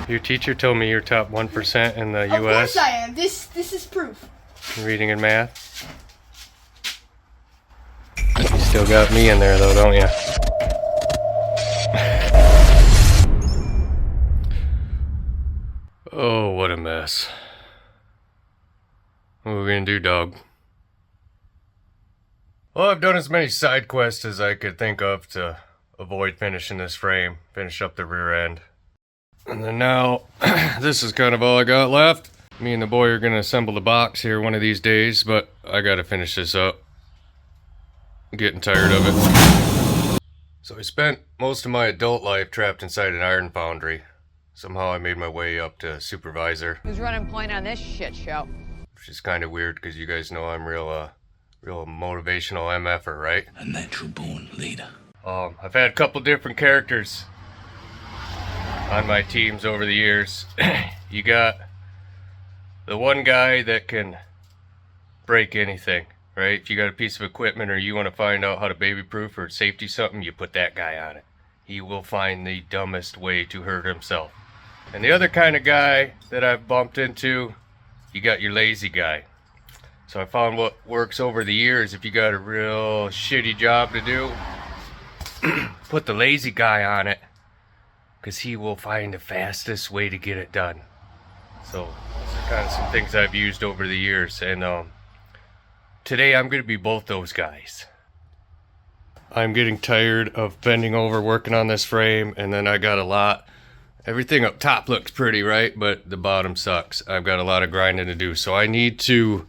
Your teacher told me you're top 1% in the U.S. Of course I am. This is proof. Reading and math. You still got me in there though, don't you? Oh, what a mess. What are we gonna do, dog? Well, I've done as many side quests as I could think of to avoid finishing this frame, finish up the rear end. And then now, this is kind of all I got left. Me and the boy are gonna assemble the box here one of these days, but I gotta finish this up. I'm getting tired of it. So I spent most of my adult life trapped inside an iron foundry. Somehow I made my way up to supervisor. Who's running point on this shit show? Which is kind of weird because you guys know I'm real motivational MFer, right? A natural born leader. I've had a couple different characters on my teams over the years. You got the one guy that can break anything, right? If you got a piece of equipment or you want to find out how to baby-proof or safety something, you put that guy on it. He will find the dumbest way to hurt himself. And the other kind of guy that I've bumped into, you got your lazy guy. So I found what works over the years, if you got a real shitty job to do, put the lazy guy on it, because he will find the fastest way to get it done. So those are kind of some things I've used over the years, and today I'm going to be both those guys. I'm getting tired of bending over working on this frame, and then I got a lot. Everything up top looks pretty, right? But the bottom sucks. I've got a lot of grinding to do, so I need to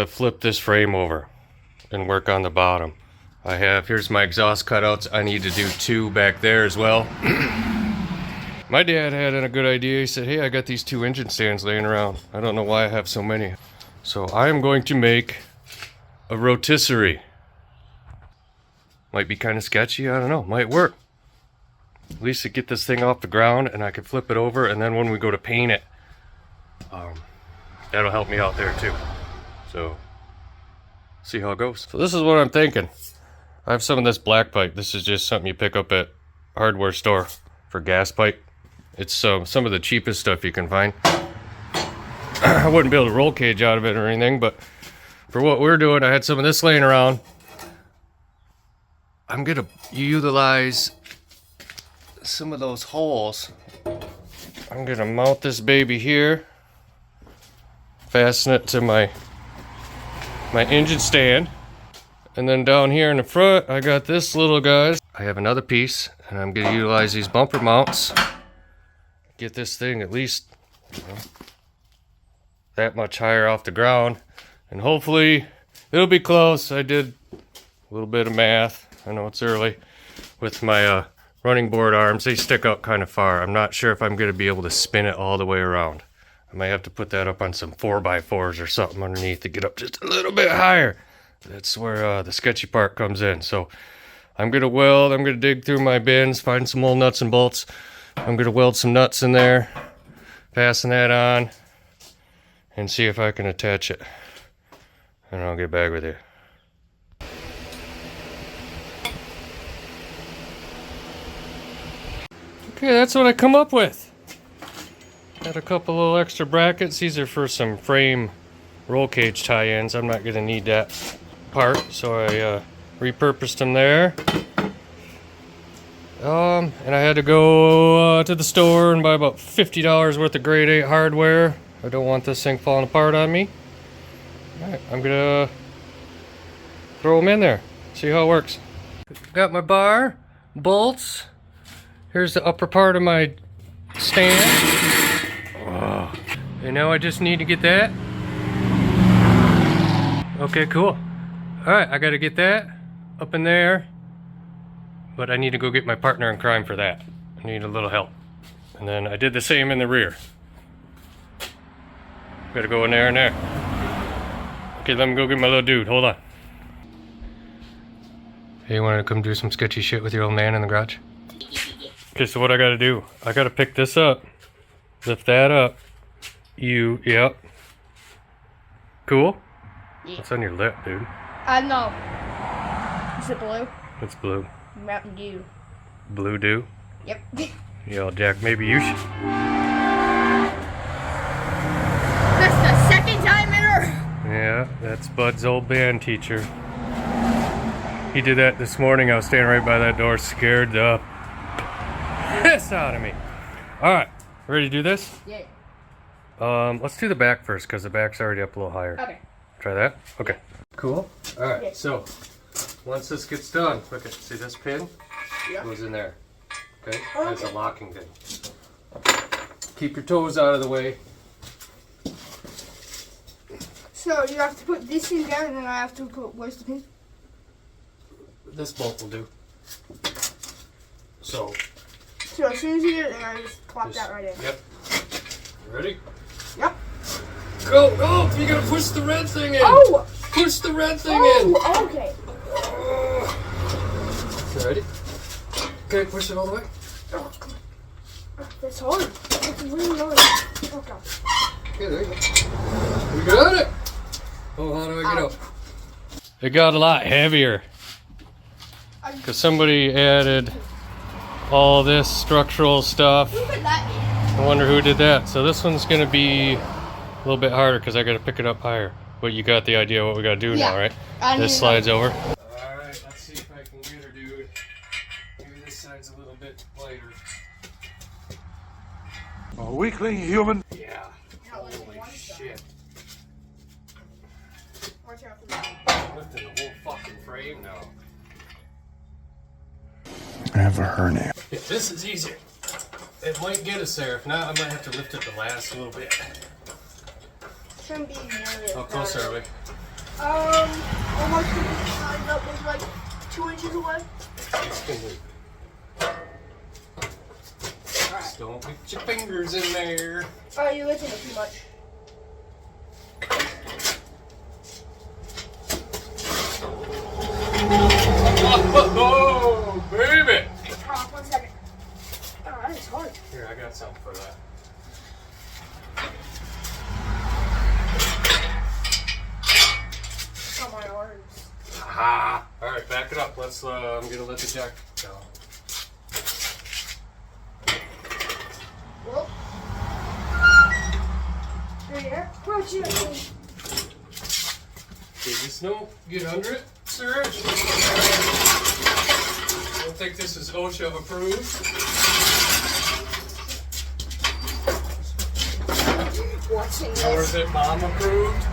flip this frame over and work on the bottom. Here's my exhaust cutouts. I need to do 2 back there as well. My dad had a good idea. He said, hey, I got these 2 engine stands laying around. I don't know why I have so many. So I am going to make a rotisserie. Might be kind of sketchy, I don't know. Might work. At least to get this thing off the ground and I can flip it over, and then when we go to paint it, that'll help me out there too. So, see how it goes. So this is what I'm thinking. I have some of this black pipe. This is just something you pick up at hardware store for gas pipe. It's some of the cheapest stuff you can find. I wouldn't be able to roll cage out of it or anything, but for what we're doing, I had some of this laying around. I'm gonna utilize some of those holes. I'm gonna mount this baby here, fasten it to my engine stand, and then down here in the front I got this little guy. I have another piece, and I'm gonna utilize these bumper mounts, get this thing at least that much higher off the ground, and hopefully it'll be close. I did a little bit of math, I know it's early, with my running board arms. They stick out kind of far. I'm not sure if I'm going to be able to spin it all the way around. I might have to put that up on some 4x4s or something underneath to get up just a little bit higher. That's where the sketchy part comes in. So I'm going to weld, I'm going to dig through my bins, find some old nuts and bolts. I'm going to weld some nuts in there, fasten that on, and see if I can attach it. And I'll get back with you. Okay, that's what I come up with. Got a couple little extra brackets. These are for some frame roll cage tie-ins. I'm not going to need that part, so I repurposed them there. And I had to go to the store and buy about $50 worth of grade 8 hardware. I don't want this thing falling apart on me. Alright, I'm going to throw them in there, see how it works. Got my bar, bolts. Here's the upper part of my stand. Oh. And now I just need to get that. Okay, cool. Alright, I gotta get that up in there. But I need to go get my partner in crime for that. I need a little help. And then I did the same in the rear. Gotta go in there and there. Okay, let me go get my little dude. Hold on. Hey, you wanted to come do some sketchy shit with your old man in the garage? Okay, so what I gotta do, I gotta pick this up, lift that up, yep. Cool? Yeah. What's on your lip, dude? No. Is it blue? It's blue. Mountain Dew. Blue Dew? Yep. Yo, Jack, maybe you should. That's the second time in a row. Yeah, that's Bud's old band teacher. He did that this morning. I was standing right by that door, scared the piss out of me. All right, ready to do this? Yeah. Let's do the back first because the back's already up a little higher. Okay. Try that? Okay. Cool. All right, Okay. so once this gets done, look at, see this pin? Yeah. Goes in there. Okay? Oh, That's a okay. locking pin. Keep your toes out of the way. So you have to put this in there, and then I have to put, where's the pin? This bolt will do. So, So as soon as you get it, I just plop that right in. Yep. You ready? Yep. Go! Go! You gotta push the red thing in! Oh! Push the red thing Oh, okay. in! You ready? Okay, push it all the way. Oh, that's hard. It's really hard. Oh, God. Okay, there you go. We got it! Oh, how do I get Ow. up? It got a lot heavier. Because somebody added all this structural stuff. Who put that I wonder who did that. So this one's going to be a little bit harder because I got to pick it up higher. But you got the idea what we got to do now, right? This slides over. Alright, let's see if I can get her, dude. Maybe this side's a little bit lighter. A weakling human. Yeah. Holy shit. Watch out for that. Lifting the whole fucking frame now. I have a hernia. If this is easier, it might get us there. If not, I might have to lift it the last little bit. Shouldn't be nearly. How close are we? Almost lined up was like 2 inches away. Just don't get your fingers in there. Oh, you're lifting it too much. Oh, baby! Oh, 1 second. Oh, that is hard. Here, I got something for that. Oh, my arms. Aha! Alright, back it up. Let's, I'm gonna let the jack go. Whoop. There you go. Approach it. Okay, just don't get under it, sir. I don't think this is OSHA approved. Watching Or is this. it mom approved?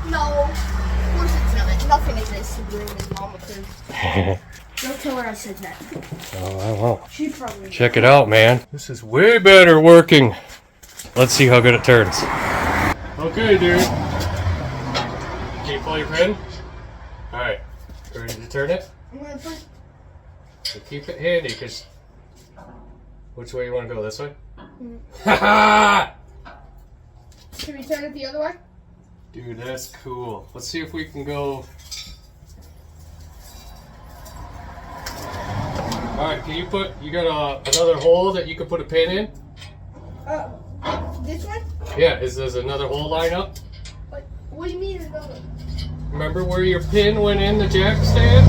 No. Of course it's not. Nothing in this room is mom approved. Don't tell her I said that. Oh, I won't. She probably. Check it out, man. This is way better working. Let's see how good it turns. Okay, dude. Can you pull your pin? Alright. Ready to turn it? I'm gonna put. So keep it handy, because... Which way you want to go? This way? Haha! Should we turn it the other way? Dude, that's cool. Let's see if we can go... Alright, can you put... You got another hole that you can put a pin in? This one? Yeah, there's another hole line up? What do you mean another? Remember where your pin went in the jack stand?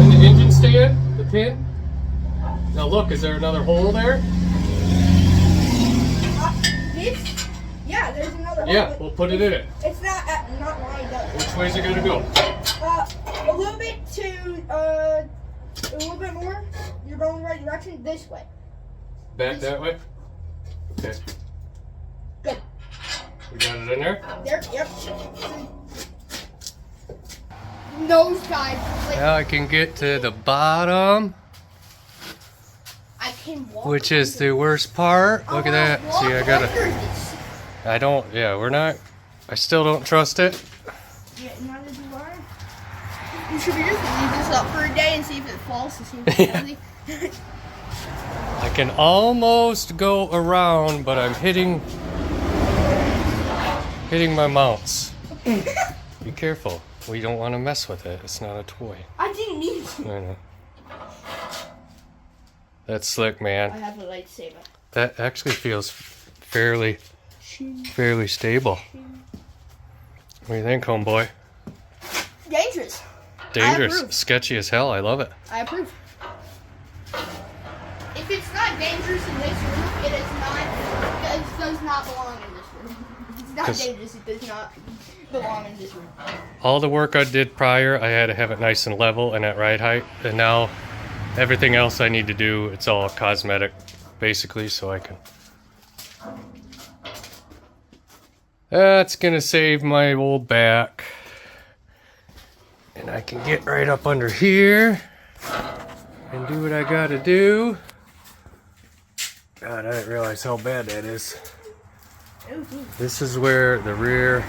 In the engine stand? The pin? Now look, is there another hole there? This? Yeah, there's another hole. Yeah, but we'll put it in it. It's not lined up. Which way's it gonna go? A little bit a little bit more. You're going the right direction. This way. Back that way? Okay. Good. We got it in there? There. Yep. Nose dive. Like, Now I can get to the bottom, I can walk. which is the worst part. Look at that. See, I gotta... I don't... Yeah, we're not... I still don't trust it. Yeah, neither do I. You should be just leave this up for a day and see if it falls to see if it's healthy. I can almost go around, but I'm hitting my mounts. Be careful. We don't want to mess with it. It's not a toy. I didn't need to. I know. That's slick, I man. have a lightsaber. That actually feels fairly stable. What do you think, homeboy? Dangerous. I Dangerous. approve. Sketchy as hell. I love it. I approve. If it's not dangerous in this room, it is not. It does not belong in this room. If it's not dangerous, it does not belong in this room. All the work I did prior, I had to have it nice and level and at right height. And now everything else I need to do, it's all cosmetic, basically, so I can. That's gonna save my old back. And I can get right up under here and do what I gotta do. God, I didn't realize how bad that is. This is where the rear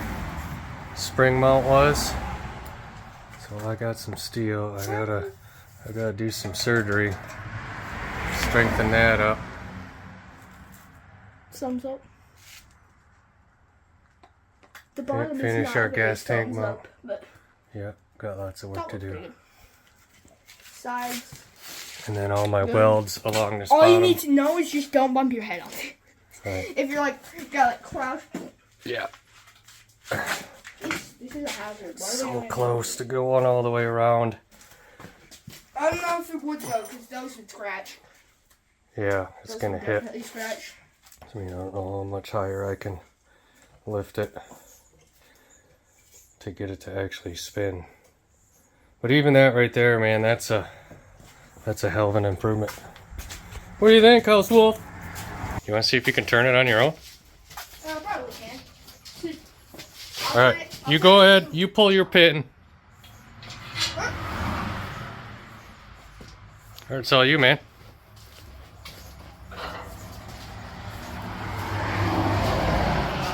spring mount was. So I got some steel. I gotta do some surgery. Strengthen that up. Thumbs up. The bottom Finish is our not gas tank thumbs mount. up, but Yeah, got lots of work to do. Sides. And then all my welds along this All bottom. you need to know is just don't bump your head on it. Right. If you're like crouched. Yeah. This is a hazard. Why So are they close to going all the way around. I don't know if it would though, because those would scratch. Yeah, it's Those gonna would hit. definitely scratch. I mean, I don't know how much higher I can lift it to get it to actually spin. But even that right there, man, that's a hell of an improvement. What do you think, House Wolf? You want to see if you can turn it on your own? Probably can. All right, you go ahead. You pull your pin. Or it's all you, man.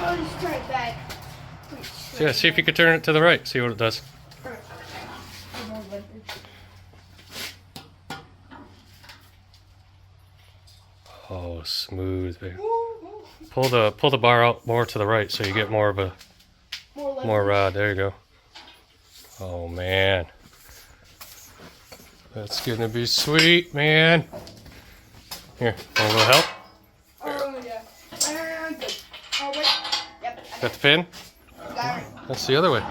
I'll just turn it back. So yeah, see if you can turn it to the right. See what it does. Oh, smooth. Babe. Pull the bar out more to the right so you get more of a more rod. There you go. Oh man, that's gonna be sweet, man. Here, want a little help? Oh yeah. Good. Oh wait. Yep. Got the pin? Got it. That's the other way.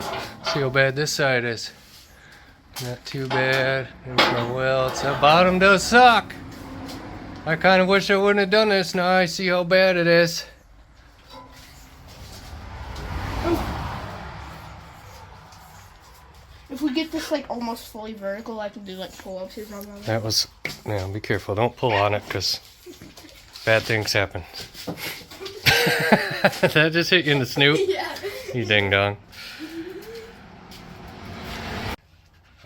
See how bad this side is. Not too bad. There's my welds. The bottom does suck. I kind of wish I wouldn't have done this. Now I see how bad it is. If we get this like almost fully vertical, I can do like pull-ups or something. That was. Now be careful. Don't pull on it because bad things happen. That just hit you in the snoot. Yeah. You ding dong.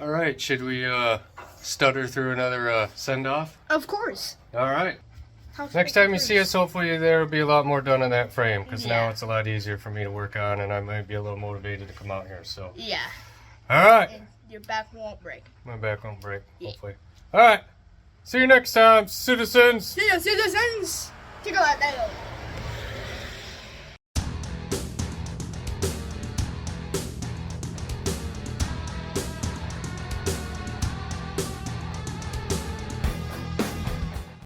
All right. Should we stutter through another send off? Of course. All right. Next time you see us, hopefully there will be a lot more done on that frame because now Yeah. it's a lot easier for me to work on and I might be a little motivated to come out here. So, Yeah. all right. And your back won't break. My back won't break, hopefully. All right. See you next time, citizens. See ya, citizens. Check out that.